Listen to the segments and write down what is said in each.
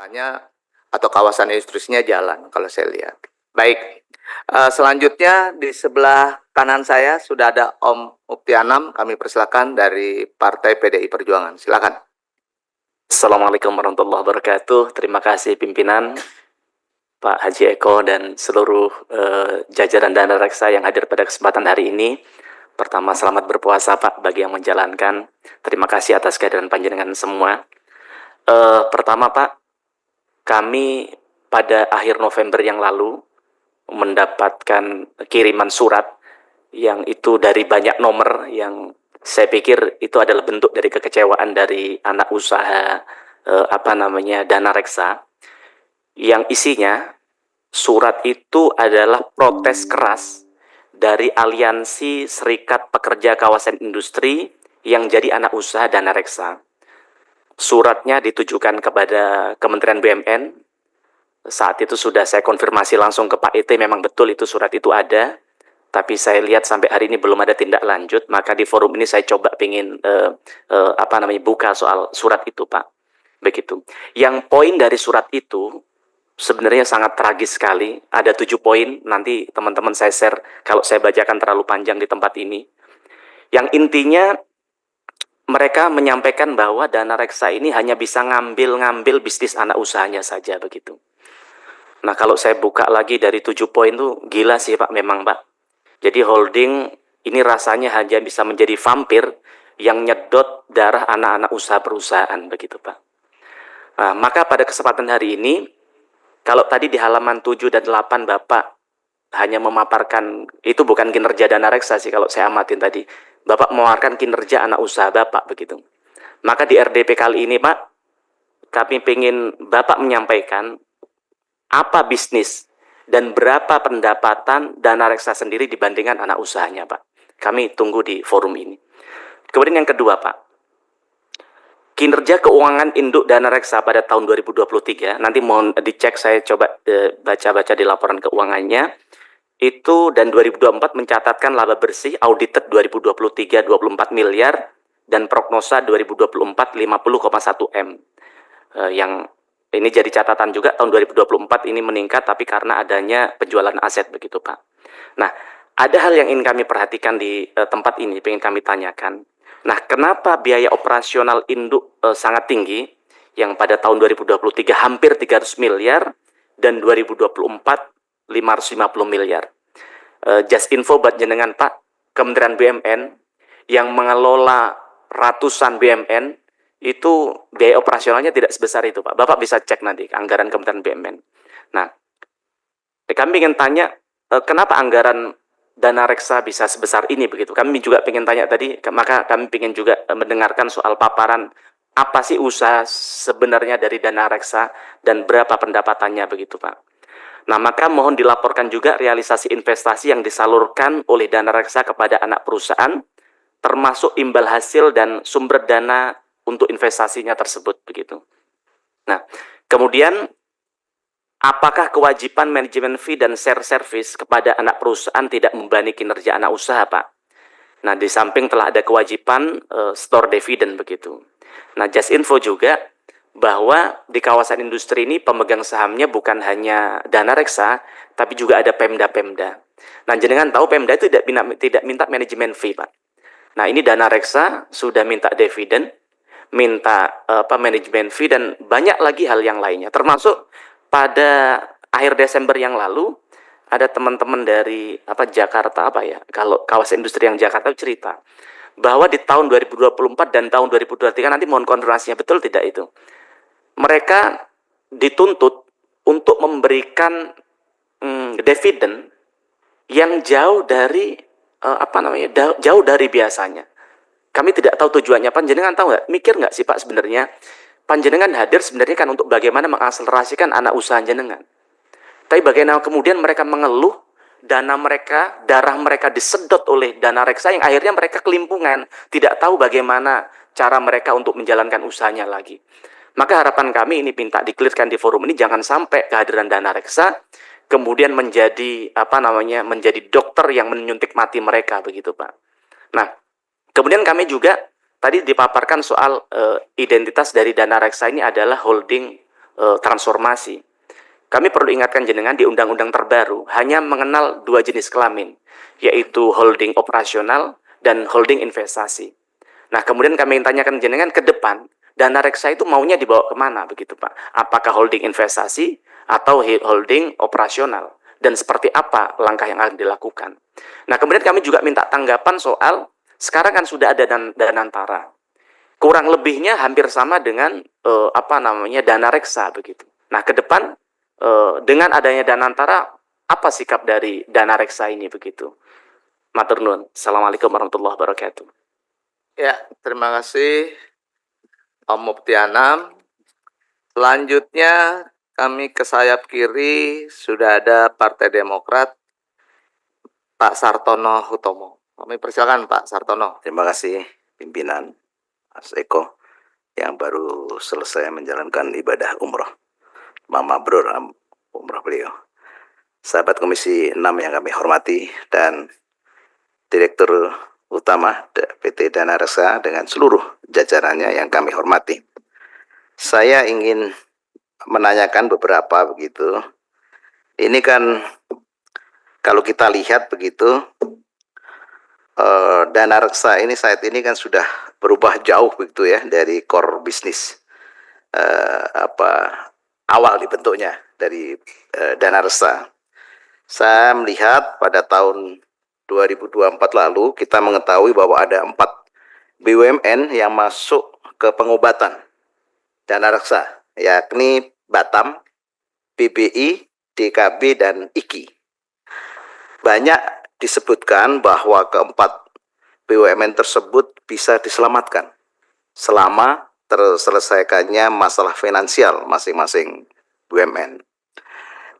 kotanya atau kawasan industrinya jalan kalau saya lihat. Baik, selanjutnya di sebelah kanan saya sudah ada Om Uptianam, kami persilakan dari Partai PDI Perjuangan. Silakan. Assalamualaikum warahmatullahi wabarakatuh. Terima kasih pimpinan Pak Haji Eko dan seluruh jajaran Dana Reksa yang hadir pada kesempatan hari ini. Pertama, selamat berpuasa Pak bagi yang menjalankan. Terima kasih atas kehadiran panjenengan semua. Pertama Pak, kami pada akhir November yang lalu mendapatkan kiriman surat yang itu dari banyak nomor yang saya pikir itu adalah bentuk dari kekecewaan dari anak usaha Dana Reksa, yang isinya surat itu adalah protes keras dari Aliansi Serikat Pekerja Kawasan Industri yang jadi anak usaha Dana Reksa. Suratnya ditujukan kepada Kementerian BUMN. Saat itu sudah saya konfirmasi langsung ke Pak ET, memang betul itu surat itu ada. Tapi saya lihat sampai hari ini belum ada tindak lanjut, maka di forum ini saya coba ingin buka soal surat itu, Pak. Begitu. Yang poin dari surat itu sebenarnya sangat tragis sekali. Ada 7 poin, nanti teman-teman saya share kalau saya bacakan terlalu panjang di tempat ini. Yang intinya mereka menyampaikan bahwa Dana Reksa ini hanya bisa ngambil bisnis anak usahanya saja, begitu. Nah, kalau saya buka lagi dari 7 poin itu gila sih Pak, memang Pak. Jadi holding ini rasanya hanya bisa menjadi vampir yang nyedot darah anak-anak usaha perusahaan, begitu Pak. Nah, maka pada kesempatan hari ini, kalau tadi di halaman 7 dan 8 Bapak hanya memaparkan, itu bukan kinerja Dana Reksa sih kalau saya amatin tadi. Bapak memaparkan kinerja anak usaha Bapak, begitu. Maka di RDP kali ini Pak, kami ingin Bapak menyampaikan apa bisnis dan berapa pendapatan Dana Reksa sendiri dibandingkan anak usahanya, Pak. Kami tunggu di forum ini. Kemudian yang kedua, Pak. Kinerja keuangan induk Dana Reksa pada tahun 2023, nanti mohon dicek, saya coba baca-baca di laporan keuangannya, itu dan 2024 mencatatkan laba bersih audited 2023 24 miliar dan prognosa 2024 50,1 M. Yang ini jadi catatan juga, tahun 2024 ini meningkat tapi karena adanya penjualan aset, begitu Pak. Nah, ada hal yang ingin kami perhatikan di tempat ini, ingin kami tanyakan. Nah, kenapa biaya operasional induk sangat tinggi, yang pada tahun 2023 hampir 300 miliar dan 2024 550 miliar. Just info buat jenengan Pak, Kementerian BUMN yang mengelola ratusan BUMN, itu biaya operasionalnya tidak sebesar itu Pak. Bapak bisa cek nanti anggaran Kementerian BUMN. Nah, kami ingin tanya, kenapa anggaran Dana Reksa bisa sebesar ini, begitu. Kami juga ingin tanya tadi, maka kami ingin juga mendengarkan soal paparan apa sih usaha sebenarnya dari Dana Reksa dan berapa pendapatannya, begitu Pak. Nah, maka mohon dilaporkan juga realisasi investasi yang disalurkan oleh Dana Reksa kepada anak perusahaan, termasuk imbal hasil dan sumber dana untuk investasinya tersebut, begitu. Nah, kemudian apakah kewajiban manajemen fee dan share service kepada anak perusahaan tidak membebani kinerja anak usaha, Pak? Nah, di samping telah ada kewajiban store dividend, begitu. Nah, just info juga bahwa di kawasan industri ini pemegang sahamnya bukan hanya Dana Reksa, tapi juga ada Pemda-Pemda. Nah, jenengan tahu Pemda itu tidak minta manajemen fee, Pak. Nah, ini Dana Reksa sudah minta dividen, minta manajemen fee dan banyak lagi hal yang lainnya, termasuk pada akhir Desember yang lalu ada teman-teman dari Jakarta kalau kawasan industri yang Jakarta cerita bahwa di tahun 2024 dan tahun 2023, nanti mohon konfirmasinya betul tidak itu, mereka dituntut untuk memberikan dividen yang jauh dari jauh dari biasanya. Kami tidak tahu tujuannya. Panjenengan tahu nggak? Mikir nggak sih Pak sebenarnya? Panjenengan hadir sebenarnya kan untuk bagaimana mengakselerasikan anak usaha jenengan. Tapi bagaimana kemudian mereka mengeluh dana mereka, darah mereka disedot oleh Dana Reksa yang akhirnya mereka kelimpungan, tidak tahu bagaimana cara mereka untuk menjalankan usahanya lagi. Maka harapan kami ini minta dikelirkan di forum ini, jangan sampai kehadiran Dana Reksa kemudian menjadi menjadi dokter yang menyuntik mati mereka, begitu Pak. Nah, kemudian kami juga tadi dipaparkan soal identitas dari Dana Reksa ini adalah holding transformasi. Kami perlu ingatkan jenengan di undang-undang terbaru hanya mengenal 2 jenis kelamin, yaitu holding operasional dan holding investasi. Nah, kemudian kami tanyakan jenengan ke depan, dana reksa itu maunya dibawa kemana begitu Pak? Apakah holding investasi atau holding operasional? Dan seperti apa langkah yang akan dilakukan? Nah, kemudian kami juga minta tanggapan soal, sekarang kan sudah ada Danantara. Kurang lebihnya hampir sama dengan dana reksa begitu. Nah, ke depan dengan adanya Danantara, apa sikap dari dana reksa ini begitu? Matur nuwun. Assalamualaikum warahmatullahi wabarakatuh. Ya, terima kasih Om Muftianam. Selanjutnya kami ke sayap kiri sudah ada Partai Demokrat, Pak Sartono Hutomo. Kami persilakan Pak Sartono. Terima kasih pimpinan Mas Eko yang baru selesai menjalankan ibadah umroh. Mabrur umroh beliau. Sahabat Komisi 6 yang kami hormati dan Direktur Utama PT Dana Reksa dengan seluruh jajarannya yang kami hormati. Saya ingin menanyakan beberapa begitu. Ini kan kalau kita lihat begitu, Dana Reksa ini saat ini kan sudah berubah jauh begitu ya dari core bisnis awal dibentuknya dari Dana Reksa. Saya melihat pada tahun 2024 lalu kita mengetahui bahwa ada 4 BUMN yang masuk ke pengobatan Dana Reksa, yakni Batam, PBI, DKB, dan IKI. Banyak disebutkan bahwa keempat BUMN tersebut bisa diselamatkan selama terselesaikannya masalah finansial masing-masing BUMN.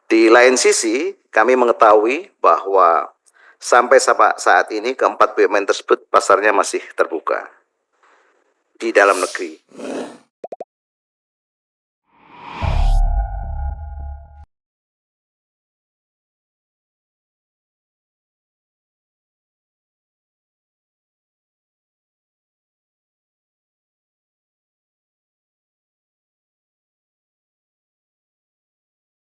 Di lain sisi, kami mengetahui bahwa sampai saat ini keempat BUMN tersebut pasarnya masih terbuka di dalam negeri.